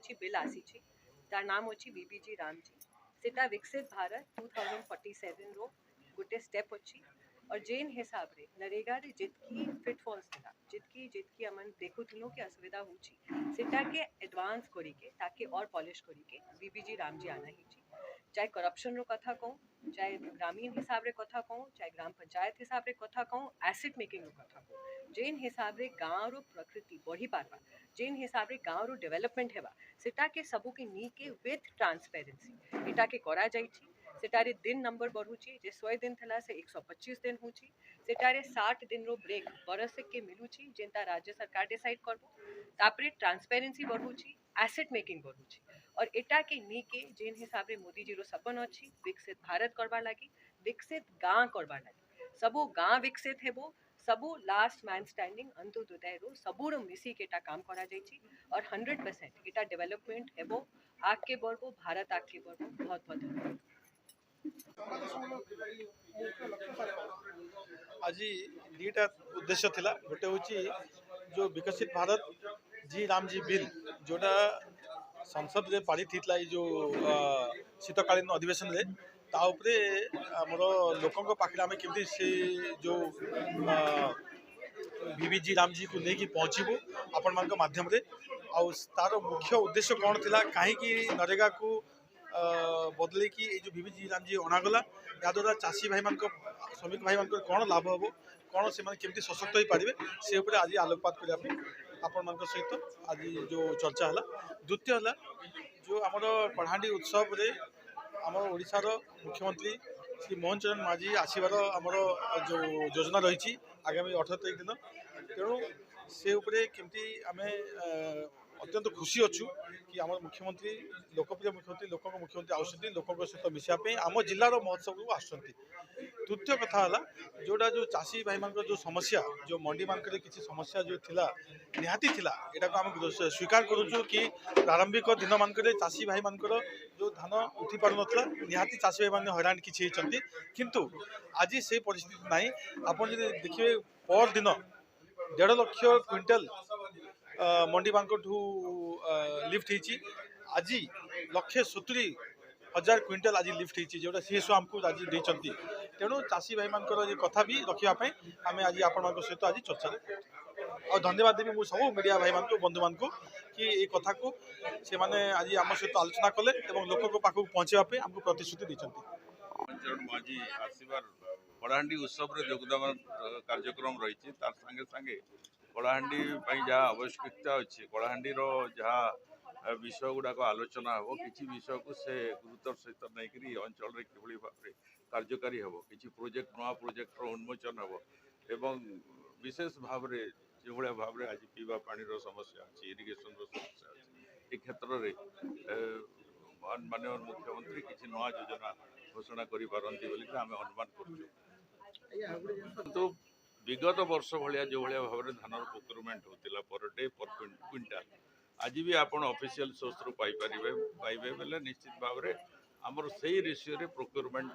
କିଛି ବିଲ୍ ଆସିଛି ତାର ନାମ ଅଛି बीबीजी रामजी सेटा विकसित भारत 2047 रो गोटे स्टेप अच्छी और जेन हिसाब रे नरेगा रे जितकी फिटफॉल्स थिला जितकी अमन देखुथिलो कि असुविधा होची सेटा के एडवांस करी के ताकि और पॉलिश करी के बीबीजी रामजी आना ही चाहे करप्शन रो कथा कहूँ चाहे ग्रामीण हिसाब रे कथा कहूँ चाहे ग्राम पंचायत हिसाब रे कथा कहूँ एसेट मेकिंग रो कथा कहूँ जेन हिसाब रे गाँव रो प्रकृति बढ़ी पारबा जेन हिसाब रे गाँव रो डेवलपमेंट हेबा सेटा के सबू के नी के विथ ट्रांसपेरेंसी एटा के करा जाइछि सेटारे दिन नंबर बढ़ुची जे 100 दिन थला से 125 दिन होची सेटारे 60 दिन रो ब्रेक बरस के मिलुची जेंता राज्य सरकार डिसाइड करबो तापरे ट्रांसपेरेंसी बढ़ुची एसेट मेकिंग बढ़ुची और एटा के नी के जेन हिसाब रे मोदी जी रो सपन अछि विकसित भारत करबा लागी विकसित गाँ करबा लागी सबो गाँ विकसित हेबो सबू लास्ट मैन स्टैंडिंग अंत्योदय रो सबू रो मिसी के एटा काम करा जाइछि और 100% एटा डेवलपमेंट हेबो आगे बढ़बो भारत आगे बढ़बो बहुत बहुत धन्यवाद आज दुईटा उद्देश्य थिला गोटे हूँ जो विकसित भारत जी रामजी बिल जोटा संसद रे पारित होता जो शीतकालीन अधिवेशन रे ताऊपरे आमर लोकों पाखे आम केमती से जो बीबीजी रामजी को लेकिन पहुँचबू आपण मान माध्यम रे तार मुख्य उद्देश्य कौन थिला कहीं नरेगा को बदले कि जो बीबीजी रामजी अणागला या द्वारा चाषी भाई मान श्रमिक भाई मान कौन लाभ हम कौन से केमती सशक्त हो पारे से आज आलोकपात करने आपण मान सहित आज जो चर्चा है द्वितीय है जो आमर कलाहांडी उत्सव रे आम ओडिशार मुख्यमंत्री श्री मोहन चरण माझी आसबार आमर जो योजना रही आगामी 18 तारिख दिन तेणु से केमती आम अत्यंत खुशी अच्छु कि आम मुख्यमंत्री लोकप्रिय मुख्यमंत्री लोक मुख्यमंत्री आसुँच लोक सहित मिसापी आम जिलार महोत्सव को आसुँच तृतीय कथा है जोटा जो चाषी भाई मान जो समस्या जो मंडी मानक किसी समस्या जो थिला निहाती थिला एटा को आम स्वीकार करूँ कि प्रारंभिक दिन मानक चाषी भाई मान जो धान उठी पार ना निहाती चाषी भाई मैंने हैरान किसी किंतु आज से परिस्थिति ना आप देखिए पर दिन 1.5 लाख क्विंटल मंडी मानकठू लिफ्ट होती आज 1,70,000 क्विंटल आज लिफ्ट होती जोटा सीएसओ आमको आज देती तेणु चाषी भाई मान कथा भी रखापी आम आज आपण सहित आज चर्चा और धन्यवाद देवी मुझे सब मीडिया भाई मान बंधु मान कि ये कथा को से माने आज आम सहित आलोचना कले लोक पाखक पहुँचापी आमको प्रतिश्रुति देते माझी आसबार कलाहांडी उत्सव रे योगदान कार्यक्रम रही संगे संगे कलाहांडी जहाँ आवश्यकता अच्छी कलाहांडी जहाँ विषय गुड़ाक आलोचना हो किसी विषय को से गुरुतर सहित नहीं अंचल कि भाव कार्यकारी हम किसी प्रोजेक्ट नुआ प्रोजेक्ट उन्मोचन हम एवं विशेष भाव में जो भाव में आज पीवा पानी समस्या अच्छी इरिगेशन समस्या अच्छी क्षेत्र में माननीय मुख्यमंत्री किसी नुआ योजना घोषणा करें आम अनुमान कर तो विगत वर्ष भाया जो भाया भाव में धान प्रोक्योरमेंट होता पर डे पर क्विंटाल आज भी आप ऑफिशियल सोर्स रु पाइबे बेले निश्चित भाव में आमर से रेशियो रे प्रोक्योरमेंट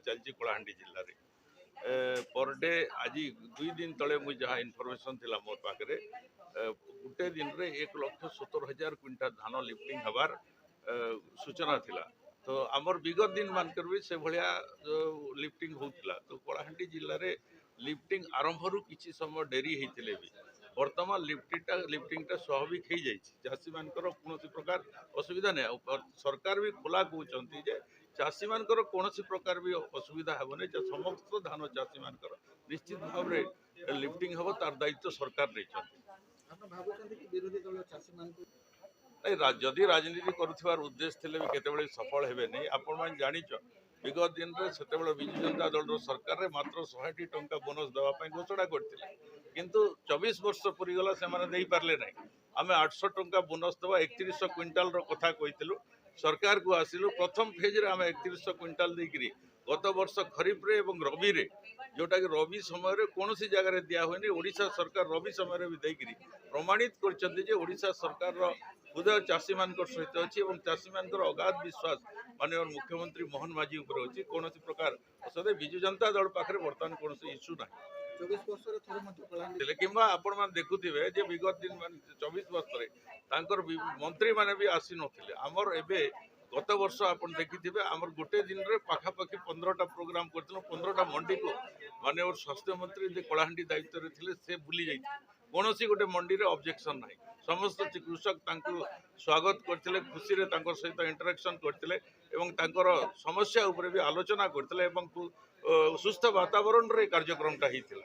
चलती कलाहांडी जिले में पर डे आज 2 दिन तले मुझे जहाँ इनफॉरमेशन थिला मोर पाखे गोटे दिन रे 1,70,000 क्विंटाल धान लिफ्टिंग हबार सूचना थिला तो आमर विगत दिन मानकर भी से भाया लिफ्टिंग होता तो कलाहांडी जिले में लिफ्टिंग आरंभ किसी समय डेरी होते भी बर्तमान लिफ्टिंगटा स्वाभाविक हो जाए चाषी मान कौन प्रकार असुविधा नहीं सरकार भी खोला कहते जे चाषी मान कौन प्रकार भी असुविधा हेनी समस्त धान चाषी मान निश्चित भाव में लिफ्टिंग हम तार दायित्व सरकार नहीं जदि राजनीति कर उद्देश्य थे भी केतबे सफल हे नहीं आपण जाच विगत दिन में से विजु जनता दल सरकार मात्र 100 टंका बोनस देवाई घोषणा करते किंतु 24 वर्ष पूरीगला से पारे ना आम 800 टंका बोनस देवा 3100 क्विंटाल कथा कही सरकार को आसिलु प्रथम फेज रे आम 3100 क्विंटाल देकरी गत वर्ष खरीफ रे एवं रबी रे जोटा कि रबी समय कौन सी जगह दिया हुए ओडिशा सरकार रबी समय भी देकरी प्रमाणित कर सरकार हृदय चाषी मान सहित अच्छी और चाषी मान अगाध विश्वास माननीय मुख्यमंत्री मोहन माझी अच्छी कौन प्रकार असदे विजु जनता दल पाखे बर्तमान कौन इश्यू ना। 24 ବର୍ଷରେ ଥରେ ମଧ୍ୟ କଳାହାଣ୍ଡି ଥିଲେ କିମ୍ବା ଆପଣମାନେ ଦେଖୁଥିବେ ଯେ ବିଗତ ଦିନ ମାନେ 24 ବର୍ଷରେ ତାଙ୍କର ମନ୍ତ୍ରୀମାନେ ବି ଆସି ନଥିଲେ। ଆମର ଏବେ ଗତ ବର୍ଷ ଆପଣ ଦେଖିଥିବେ ଆମର ଗୋଟେ ଦିନରେ ପାଖାପାଖି 15ଟା ପ୍ରୋଗ୍ରାମ କରିଥିଲୁ। 15ଟା ମଣ୍ଡିକୁ ମାନେ ସ୍ୱାସ୍ଥ୍ୟ ମନ୍ତ୍ରୀ ଯେ କଳାହାଣ୍ଡି ଦାୟିତ୍ୱରେ ଥିଲେ ସେ ବୁଲି ଯାଇଥିଲେ। କୌଣସି ଗୋଟେ ମଣ୍ଡିରେ ଅବଜେକ୍ସନ ନାହିଁ। ସମସ୍ତ କୃଷକ ତାଙ୍କୁ ସ୍ୱାଗତ କରିଥିଲେ, ଖୁସିରେ ତାଙ୍କ ସହିତ ଇଣ୍ଟରାକ୍ସନ କରିଥିଲେ ଏବଂ ତାଙ୍କର ସମସ୍ୟା ଉପରେ ବି ଆଲୋଚନା କରିଥିଲେ ଏବଂ ସୁସ୍ଥ ବାତାବରଣରେ କାର୍ଯ୍ୟକ୍ରମଟା ହେଇଥିଲା।